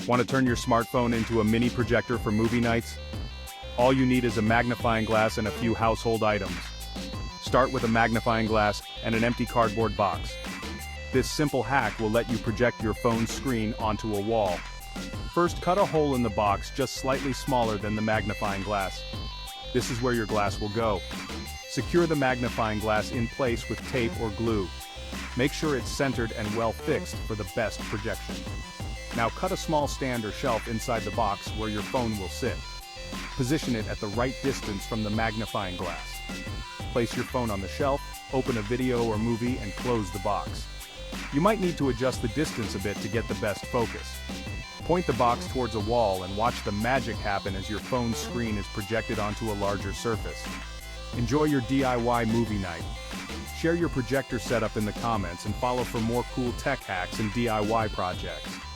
Want to turn your smartphone into a mini projector for movie nights? All you need is a magnifying glass and a few household items. Start with a magnifying glass and an empty cardboard box. This simple hack will let you project your phone's screen onto a wall. First, cut a hole in the box just slightly smaller than the magnifying glass. This is where your glass will go. Secure the magnifying glass in place with tape or glue. Make sure it's centered and well fixed for the best projection. Now cut a small stand or shelf inside the box where your phone will sit. Position it at the right distance from the magnifying glass. Place your phone on the shelf, open a video or movie and close the box. You might need to adjust the distance a bit to get the best focus. Point the box towards a wall and watch the magic happen as your phone's screen is projected onto a larger surface. Enjoy your DIY movie night. Share your projector setup in the comments and follow for more cool tech hacks and DIY projects.